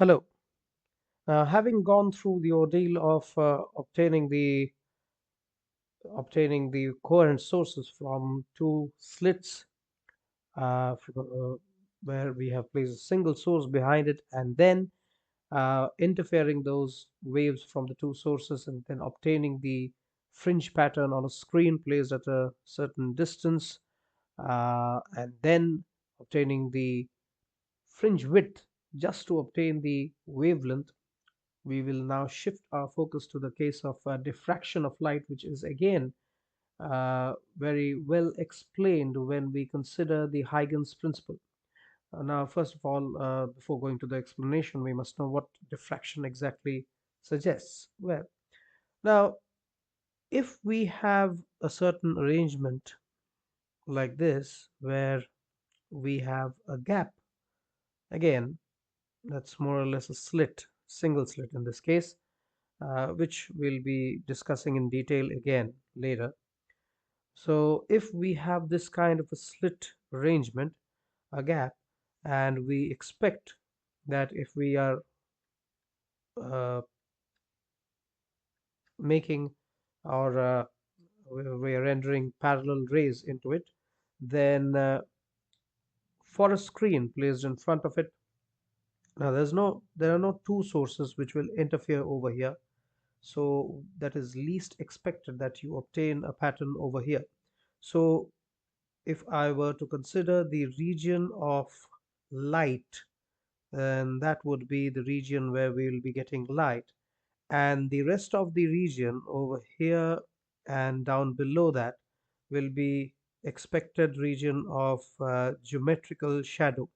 Hello. Having gone through the ordeal of obtaining the coherent sources from two slits, where we have placed a single source behind it, and then interfering those waves from the two sources, and then obtaining the fringe pattern on a screen placed at a certain distance, and then obtaining the fringe width just to obtain the wavelength. We will now shift our focus to the case of diffraction of light, which is again very well explained when we consider the Huygens principle. Now, first of all, before going to the explanation, we must know what diffraction exactly suggests. Well, now, if we have a certain arrangement like this, where we have a gap, again, that's more or less a slit, single slit in this case, which we'll be discussing in detail again later. So if we have this kind of a slit arrangement, a gap, and we expect that if we are uh, making or we are rendering parallel rays into it, then for a screen placed in front of it, now there are no two sources which will interfere over here, so that is least expected that you obtain a pattern over here. So if I were to consider the region of light, then that would be the region where we will be getting light, and the rest of the region over here and down below that will be expected region of geometrical shadow.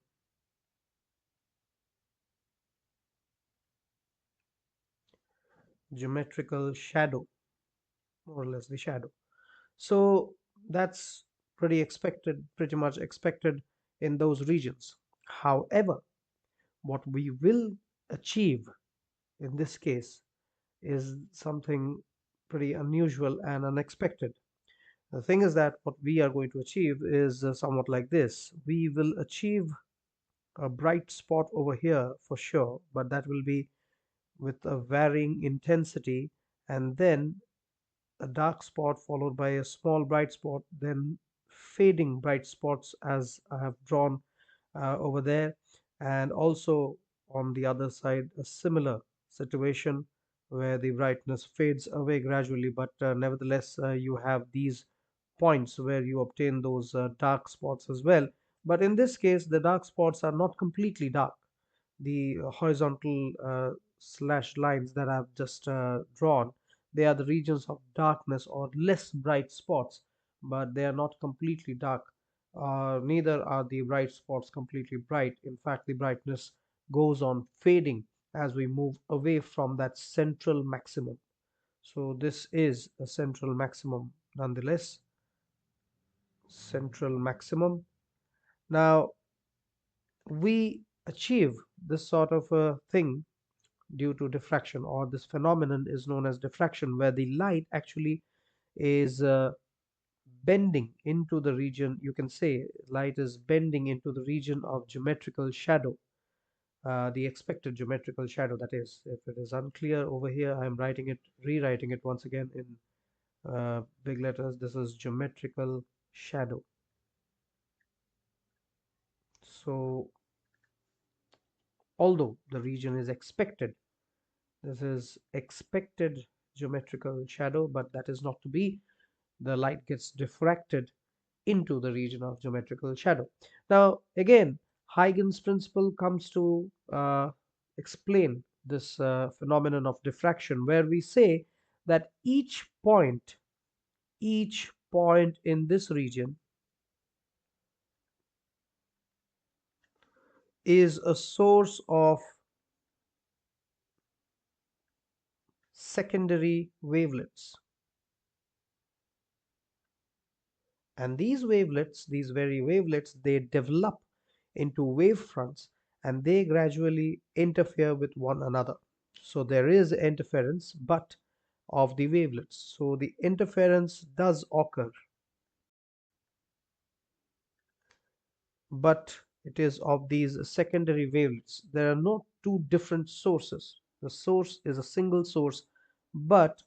Geometrical shadow, more or less the shadow. So that's pretty much expected in those regions. However, what we will achieve in this case is something pretty unusual and unexpected. The thing is that what we are going to achieve is somewhat like this. We will achieve a bright spot over here for sure, but that will be with a varying intensity, and then a dark spot followed by a small bright spot, then fading bright spots as I have drawn over there, and also on the other side a similar situation where the brightness fades away gradually, but nevertheless you have these points where you obtain those dark spots as well. But in this case, the dark spots are not completely dark. The horizontal slash lines that I've just drawn, they are the regions of darkness or less bright spots, but they are not completely dark. Neither are the bright spots completely bright. In fact, the brightness goes on fading as we move away from that central maximum. So this is a central maximum nonetheless. Central maximum. Now, we achieve this sort of a thing due to diffraction, or this phenomenon is known as diffraction, where the light actually is bending into the region. You can say light is bending into the region of geometrical shadow, the expected geometrical shadow, that is. If it is unclear over here, I'm rewriting it once again in big letters. This is geometrical shadow. So although the region is expected, this is expected geometrical shadow, but that is not to be. The light gets diffracted into the region of geometrical shadow. Now, again, Huygens principle comes to explain this phenomenon of diffraction, where we say that each point in this region is a source of secondary wavelets. And these very wavelets, they develop into wave fronts, and they gradually interfere with one another. So there is interference, but of the wavelets. So the interference does occur, but it is of these secondary wavelets. There are no two different sources. The source is a single source, but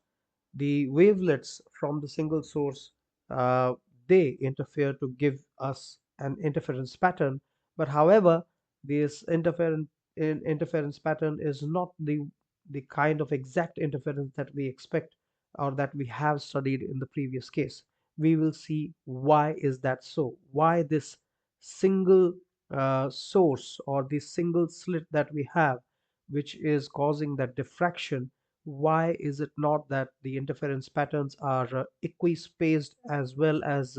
the wavelets from the single source, uh, they interfere to give us an interference pattern. But however, this interference pattern is not the kind of exact interference that we expect or that we have studied in the previous case. We will see why is that so, why this single source or the single slit that we have, which is causing that diffraction, why is it not that the interference patterns are equispaced as well as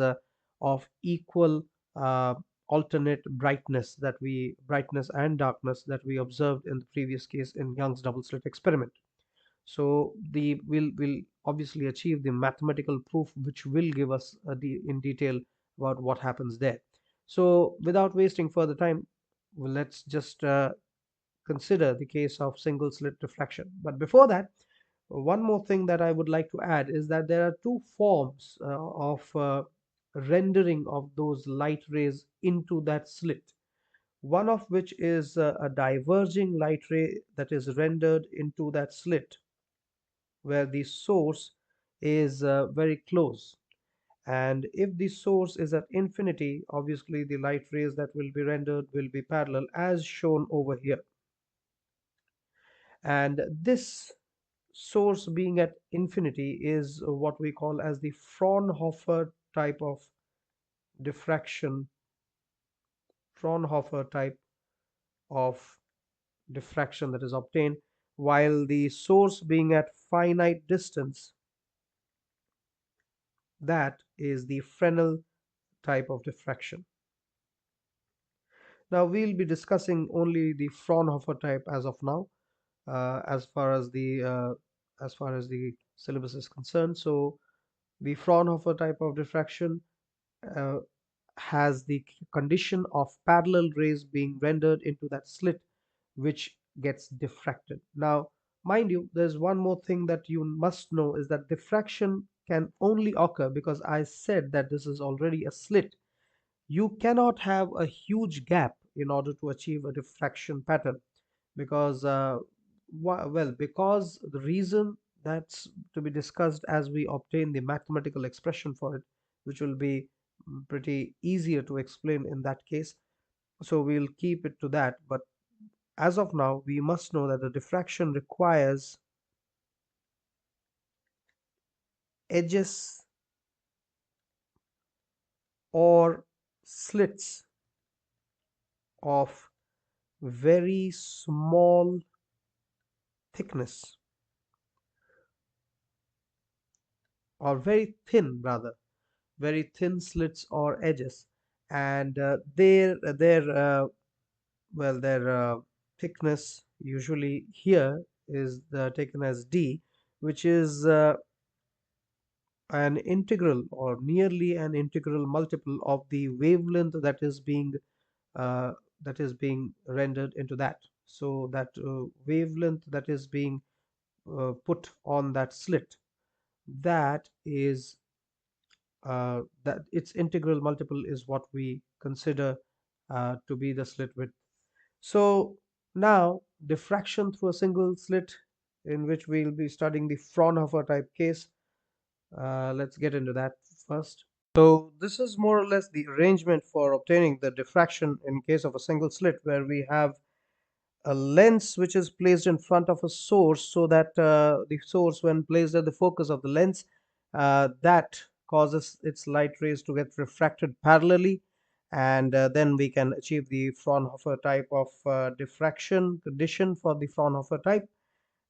of equal uh, alternate brightness and darkness that we observed in the previous case in Young's double slit experiment. So the will obviously achieve the mathematical proof which will give us in detail about what happens there. So without wasting further time, well, let's just consider the case of single slit diffraction. But before that, one more thing that I would like to add is that there are two forms of rendering of those light rays into that slit. One of which is a diverging light ray that is rendered into that slit where the source is very close. And if the source is at infinity, obviously the light rays that will be rendered will be parallel as shown over here. And this source being at infinity is what we call as the Fraunhofer type of diffraction, Fraunhofer type of diffraction that is obtained, while the source being at finite distance, that is the Fresnel type of diffraction. Now we'll be discussing only the Fraunhofer type as of now, as far as the syllabus is concerned. So the Fraunhofer type of diffraction uh, has the condition of parallel rays being rendered into that slit, which gets diffracted. Now, mind you, there's one more thing that you must know is that diffraction can only occur because I said that this is already a slit. You cannot have a huge gap in order to achieve a diffraction pattern because because the reason that's to be discussed as we obtain the mathematical expression for it, which will be pretty easier to explain in that case. So we'll keep it to that, but as of now we must know that the diffraction requires edges or slits of very small thickness, or very thin rather, very thin slits or edges, and their thickness usually here is taken as d, which is an integral or nearly an integral multiple of the wavelength uh, that is being rendered into that. So that wavelength that is being put on that slit, that is that its integral multiple is what we consider to be the slit width. So now diffraction through a single slit, in which we'll be studying the Fraunhofer type case. Let's get into that first. So this is more or less the arrangement for obtaining the diffraction in case of a single slit, where we have a lens which is placed in front of a source, so that the source, when placed at the focus of the lens, that causes its light rays to get refracted parallelly, and then we can achieve the Fraunhofer type of diffraction condition for the Fraunhofer type,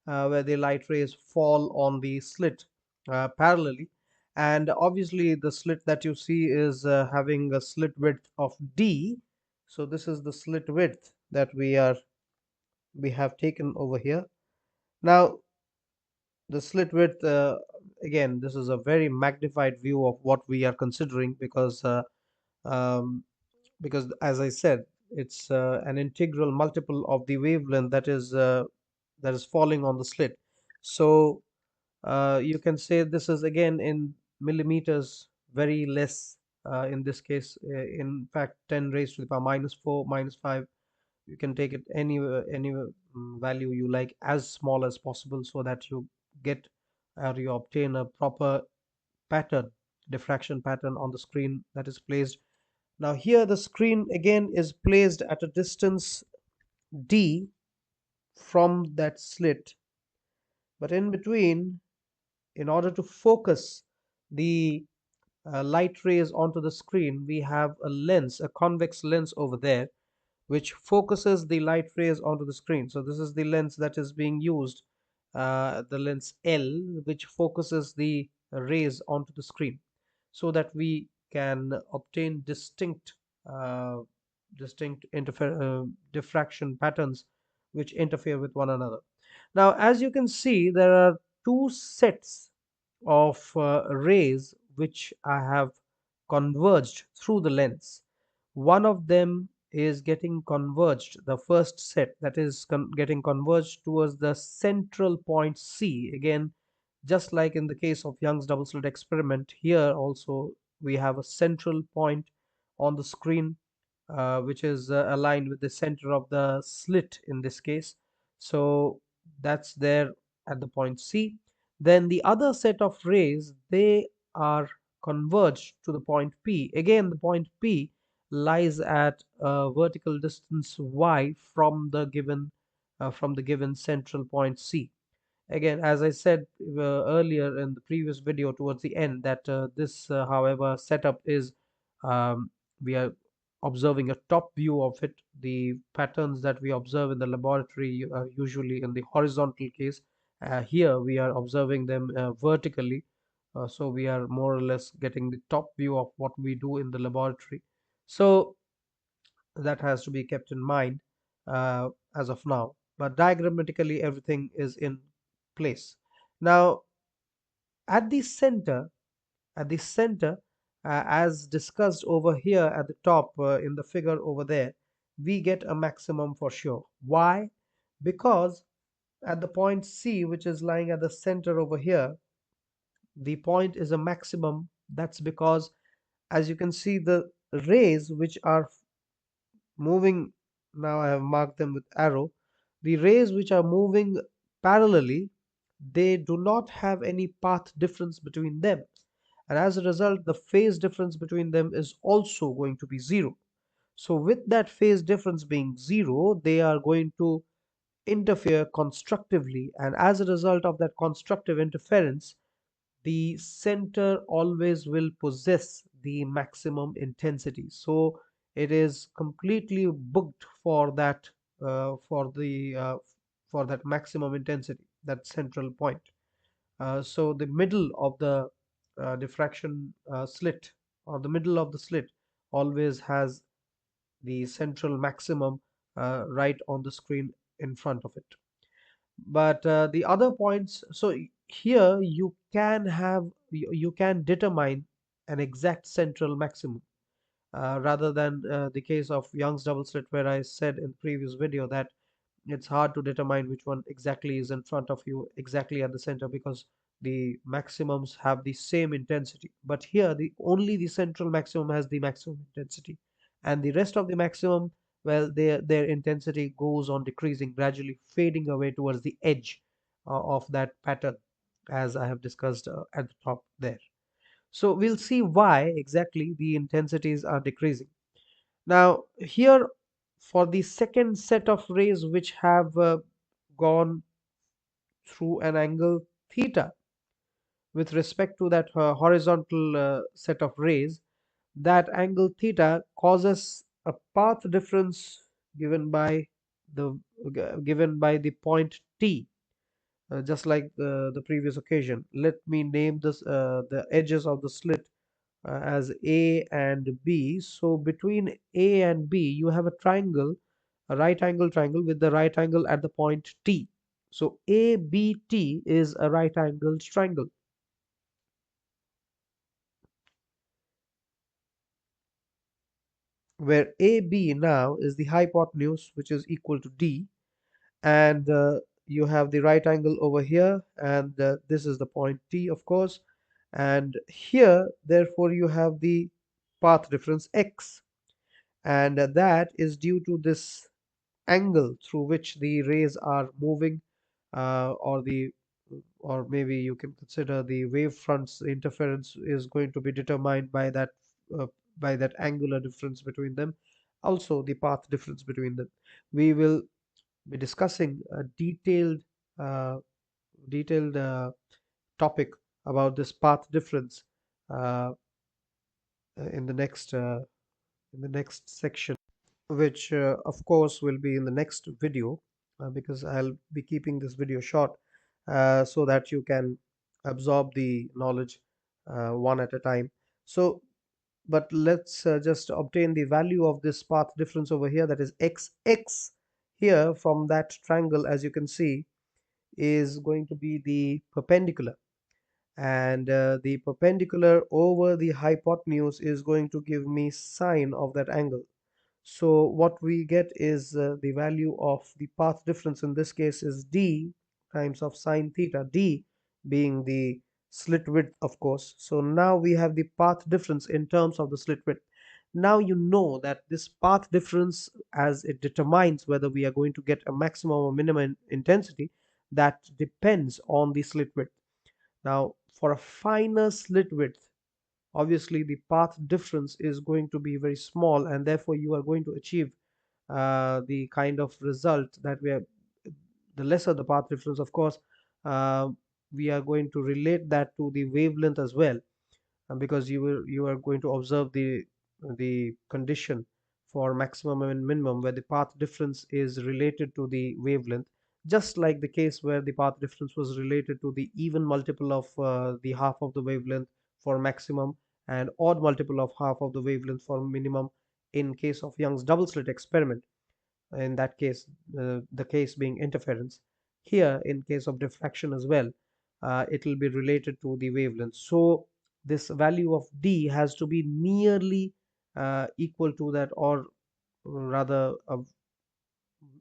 where the light rays fall on the slit parallelly. And obviously the slit that you see is having a slit width of d. So this is the slit width that we have taken over here. Now the slit width, again, this is a very magnified view of what we are considering, um, because as I said, it's an integral multiple of the wavelength that is falling on the slit. So you can say this is again in millimeters, very less in this case, in fact 10 raised to the power minus 4, minus 5. You can take it any value you like, as small as possible, so that you get or you obtain a proper pattern, diffraction pattern on the screen that is placed. Now here the screen again is placed at a distance d from that slit, but in between, in order to focus the light rays onto the screen, we have a lens, a convex lens over there, which focuses the light rays onto the screen. So this is the lens that is being used, the lens L, which focuses the rays onto the screen, so that we can obtain uh, distinct diffraction patterns which interfere with one another. Now, as you can see, there are two sets of rays which I have converged through the lens. One of them is getting converged, the first set that is getting converged towards the central point C. Again, just like in the case of Young's double slit experiment, here also we have a central point on the screen, which is aligned with the center of the slit in this case. So that's there at the point C. Then the other set of rays, they are converged to the point P. Again, the point P lies at a vertical distance y from the given central point C. Again, as I said earlier in the previous video towards the end, that this however setup is, um, we are observing a top view of it. The patterns that we observe in the laboratory are usually in the horizontal case. Here we are observing them vertically, so we are more or less getting the top view of what we do in the laboratory. So that has to be kept in mind as of now, but diagrammatically everything is in place. Now at the center, as discussed over here at the top in the figure over there, we get a maximum for sure. Why? Because at the point C, which is lying at the center over here, the point is a maximum. That's because, as you can see, the rays which are moving, now I have marked them with arrow, the rays which are moving parallelly, they do not have any path difference between them, and as a result the phase difference between them is also going to be zero. So with that phase difference being zero, they are going to interfere constructively, and as a result of that constructive interference, the center always will possess the maximum intensity. So it is completely booked for that, for that maximum intensity, that central point. So the middle of the diffraction slit, or the middle of the slit, always has the central maximum right on the screen in front of it. But the other points, so here you can determine an exact central maximum, rather than the case of Young's double slit, where I said in the previous video that it's hard to determine which one exactly is in front of you, exactly at the center, because the maximums have the same intensity. But here the only the central maximum has the maximum intensity, and the rest of the maximum, well, their intensity goes on decreasing, gradually fading away towards the edge of that pattern, as I have discussed at the top there. So we'll see why exactly the intensities are decreasing. Now here, for the second set of rays which have gone through an angle theta with respect to that horizontal set of rays, that angle theta causes a path difference given by the the point T, just like the previous occasion. Let me name this the edges of the slit as A and B. So between A and B, you have a triangle, a right angle triangle with the right angle at the point T. So ABT is a right angled triangle, where AB now is the hypotenuse, which is equal to D, and you have the right angle over here, and this is the point T, of course, and here, therefore, you have the path difference x, and that is due to this angle through which the rays are moving, or maybe you can consider the wave fronts interference is going to be determined uh, by that angular difference between them, also the path difference between them. We will be discussing a uh, detailed topic about this path difference uh, in the next section, which of course will be in the next video, because I'll be keeping this video short, so that you can absorb the knowledge one at a time. So, but let's just obtain the value of this path difference over here, that is xx here from that triangle. As you can see, is going to be the perpendicular, and the perpendicular over the hypotenuse is going to give me sine of that angle. So what we get is the value of the path difference in this case is d times of sine theta, d being the slit width, of course. So now we have the path difference in terms of the slit width. Now you know that this path difference, as it determines whether we are going to get a maximum or minimum intensity, that depends on the slit width. Now for a finer slit width, obviously the path difference is going to be very small, and therefore you are going to achieve the kind of result that we are. The lesser the path difference, of course, uh, we are going to relate that to the wavelength as well, because you are going to observe the condition for maximum and minimum where the path difference is related to the wavelength, just like the case where the path difference was related to the even multiple of the half of the wavelength for maximum, and odd multiple of half of the wavelength for minimum, in case of Young's double slit experiment. In that case, the case being interference. Here, in case of diffraction as well, it will be related to the wavelength. So this value of d has to be nearly equal to that, or rather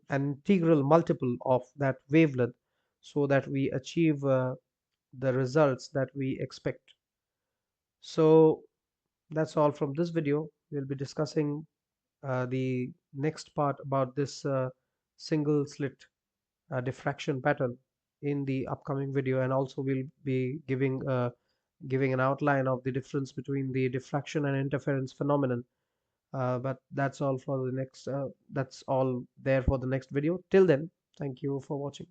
an integral multiple of that wavelength, so that we achieve the results that we expect. So that's all from this video. We'll be discussing the next part about this single slit diffraction pattern in the upcoming video, and also we'll be giving an outline of the difference between the diffraction and interference phenomenon. But that's all for the next that's all there for the next video. Till then, thank you for watching.